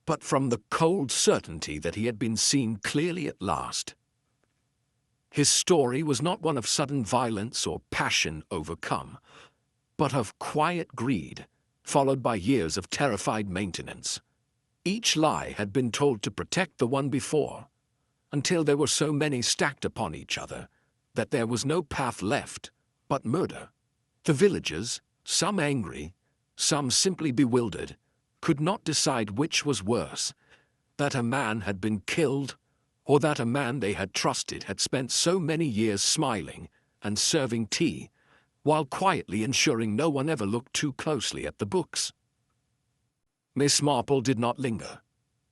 but from the cold certainty that he had been seen clearly at last. His story was not one of sudden violence or passion overcome, but of quiet greed, followed by years of terrified maintenance. Each lie had been told to protect the one before, until there were so many stacked upon each other that there was no path left but murder. The villagers, some angry, some simply bewildered, could not decide which was worse, that a man had been killed, or that a man they had trusted had spent so many years smiling and serving tea, while quietly ensuring no one ever looked too closely at the books. Miss Marple did not linger.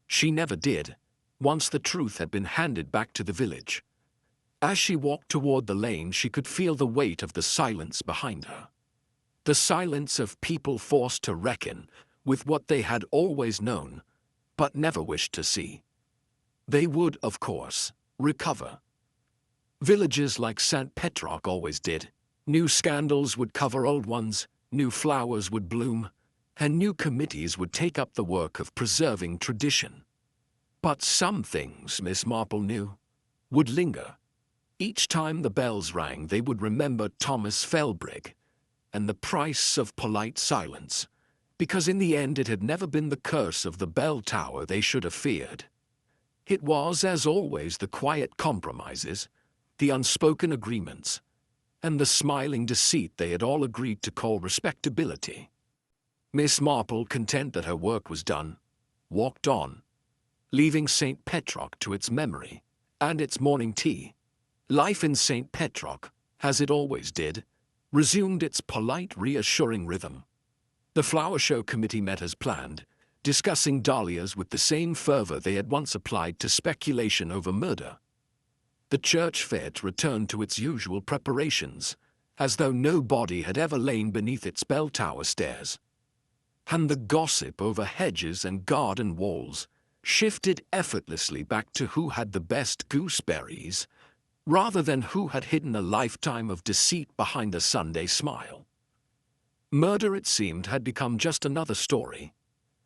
She never did, once the truth had been handed back to the village. As she walked toward the lane, she could feel the weight of the silence behind her. The silence of people forced to reckon with what they had always known, but never wished to see. They would, of course, recover. Villages like St. Petrock always did. New scandals would cover old ones, new flowers would bloom, and new committees would take up the work of preserving tradition. But some things, Miss Marple knew, would linger. Each time the bells rang, they would remember Thomas Felbrick and the price of polite silence, because in the end it had never been the curse of the bell tower they should have feared. It was, as always, the quiet compromises, the unspoken agreements, and the smiling deceit they had all agreed to call respectability. Miss Marple, content that her work was done, walked on, leaving St. Petrock to its memory and its morning tea. Life in St. Petrock, as it always did, resumed its polite, reassuring rhythm. The flower show committee met as planned, discussing dahlias with the same fervor they had once applied to speculation over murder. The church fete returned to its usual preparations, as though no body had ever lain beneath its bell tower stairs. And the gossip over hedges and garden walls shifted effortlessly back to who had the best gooseberries, rather than who had hidden a lifetime of deceit behind a Sunday smile. Murder, it seemed, had become just another story,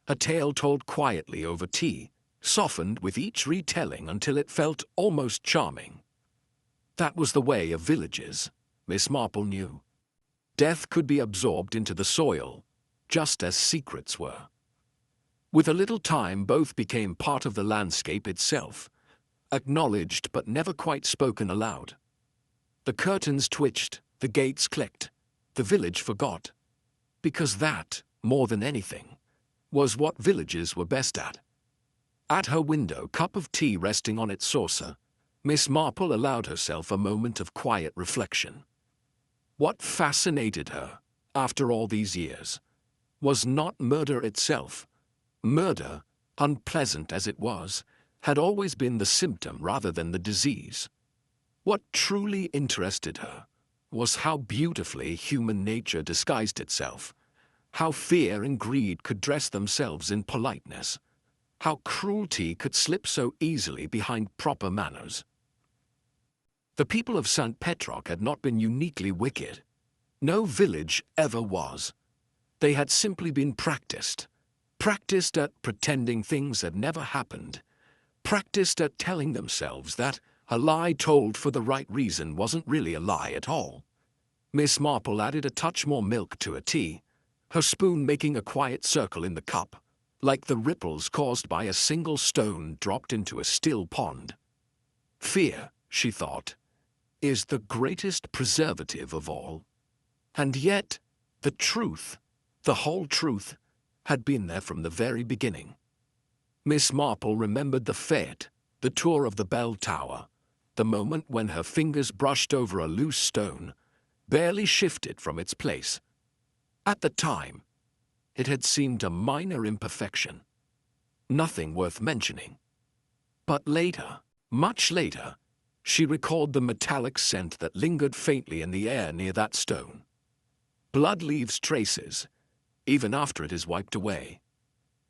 a tale told quietly over tea, softened with each retelling until it felt almost charming. That was the way of villages, Miss Marple knew. Death could be absorbed into the soil, just as secrets were. With a little time, both became part of the landscape itself, acknowledged but never quite spoken aloud. The curtains twitched, the gates clicked, the village forgot, because that, more than anything, was what villages were best at. At her window, cup of tea resting on its saucer, Miss Marple allowed herself a moment of quiet reflection. What fascinated her, after all these years, was not murder itself. Murder, unpleasant as it was, had always been the symptom rather than the disease. What truly interested her was how beautifully human nature disguised itself, how fear and greed could dress themselves in politeness, how cruelty could slip so easily behind proper manners. The people of St. Petrock had not been uniquely wicked. No village ever was. They had simply been practiced at pretending things had never happened, practiced at telling themselves that a lie told for the right reason wasn't really a lie at all. Miss Marple added a touch more milk to her tea, her spoon making a quiet circle in the cup, like the ripples caused by a single stone dropped into a still pond. Fear, she thought, is the greatest preservative of all. And yet, the truth, the whole truth, had been there from the very beginning. Miss Marple remembered the fete, the tour of the bell tower, the moment when her fingers brushed over a loose stone, barely shifted from its place. At the time, it had seemed a minor imperfection, nothing worth mentioning. But later, much later, she recalled the metallic scent that lingered faintly in the air near that stone. Blood leaves traces, even after it is wiped away.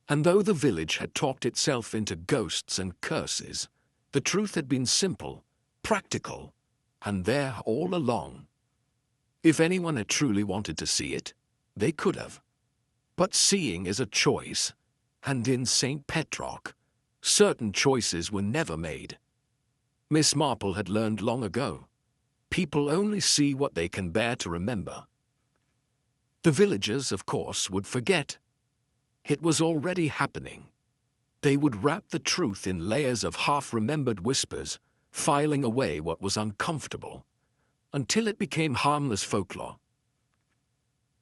And though the village had talked itself into ghosts and curses, the truth had been simple, practical, and there all along. If anyone had truly wanted to see it, they could have. But seeing is a choice, and in St. Petrock, certain choices were never made. Miss Marple had learned long ago. People only see what they can bear to remember. The villagers, of course, would forget. It was already happening. They would wrap the truth in layers of half-remembered whispers, filing away what was uncomfortable, until it became harmless folklore.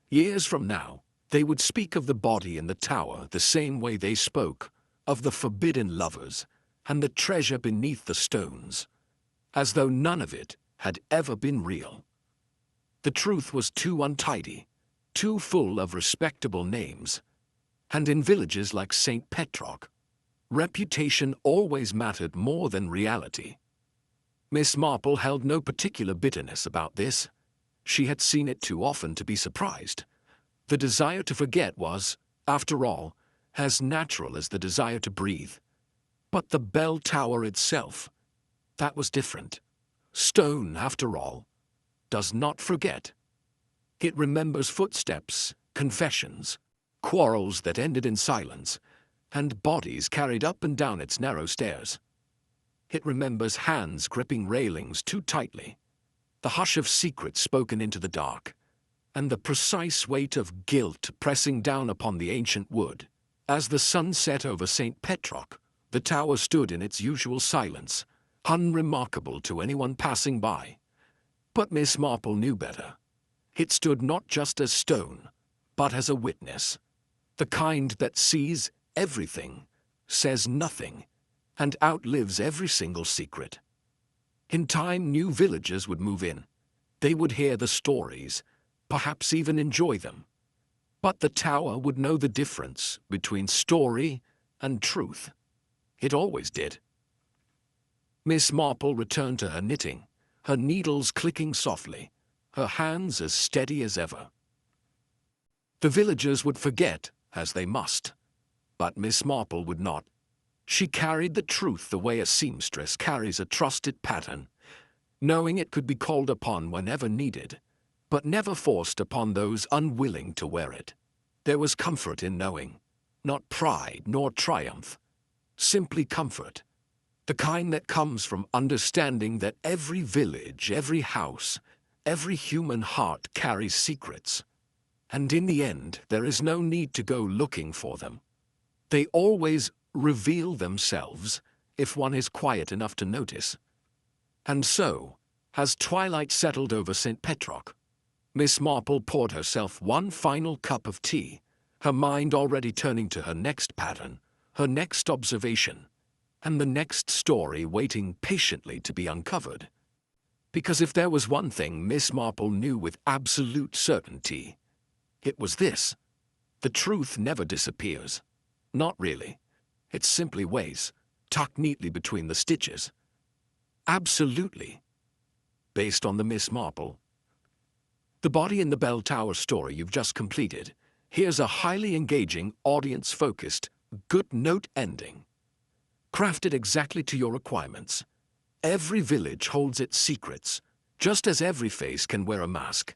Years from now, they would speak of the body in the tower the same way they spoke of the forbidden lovers and the treasure beneath the stones, as though none of it had ever been real. The truth was too untidy, too full of respectable names, and in villages like St. Petrock, reputation always mattered more than reality. Miss Marple held no particular bitterness about this. She had seen it too often to be surprised. The desire to forget was, after all, as natural as the desire to breathe. But the bell tower itself, that was different. Stone, after all, does not forget. It remembers footsteps, confessions, quarrels that ended in silence, and bodies carried up and down its narrow stairs. It remembers hands gripping railings too tightly, the hush of secrets spoken into the dark, and the precise weight of guilt pressing down upon the ancient wood. As the sun set over St. Petrock, the tower stood in its usual silence, unremarkable to anyone passing by. But Miss Marple knew better. It stood not just as stone, but as a witness, the kind that sees everything, says nothing, and outlives every single secret. In time, new villagers would move in. They would hear the stories, perhaps even enjoy them. But the tower would know the difference between story and truth. It always did. Miss Marple returned to her knitting, her needles clicking softly, her hands as steady as ever. The villagers would forget, as they must, but Miss Marple would not. She carried the truth the way a seamstress carries a trusted pattern, knowing it could be called upon whenever needed, but never forced upon those unwilling to wear it. There was comfort in knowing, not pride nor triumph, simply comfort, the kind that comes from understanding that every village, every house, every human heart carries secrets, and in the end there is no need to go looking for them. They always reveal themselves if one is quiet enough to notice. And so, as twilight settled over St. Petrock, Miss Marple poured herself one final cup of tea, her mind already turning to her next pattern, her next observation, and the next story waiting patiently to be uncovered. Because if there was one thing Miss Marple knew with absolute certainty, it was this: the truth never disappears. Not really. It simply weighs, tucked neatly between the stitches. Absolutely. Based on the Miss Marple. The body in the bell tower story you've just completed, here's a highly engaging, audience-focused, good note ending. Crafted exactly to your requirements. Every village holds its secrets, just as every face can wear a mask.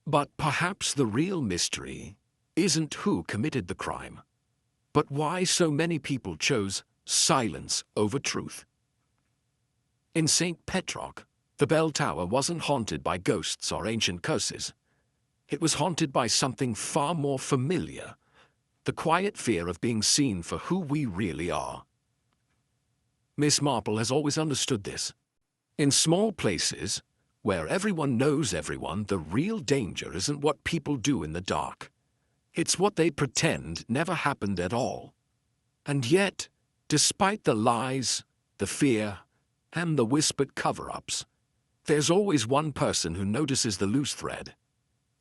But perhaps the real mystery isn't who committed the crime, but why so many people chose silence over truth. In St. Petrock, the bell tower wasn't haunted by ghosts or ancient curses. It was haunted by something far more familiar, the quiet fear of being seen for who we really are. Miss Marple has always understood this. In small places, where everyone knows everyone, the real danger isn't what people do in the dark. It's what they pretend never happened at all. And yet, despite the lies, the fear, and the whispered cover-ups, there's always one person who notices the loose thread.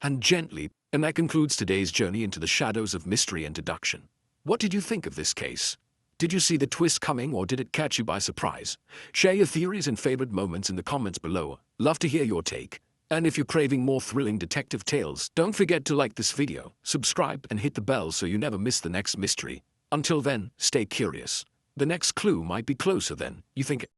And gently, and that concludes today's journey into the shadows of mystery and deduction. What did you think of this case? Did you see the twist coming, or did it catch you by surprise? Share your theories and favorite moments in the comments below. Love to hear your take. And if you're craving more thrilling detective tales, don't forget to like this video, subscribe, and hit the bell so you never miss the next mystery. Until then, stay curious. The next clue might be closer than you think.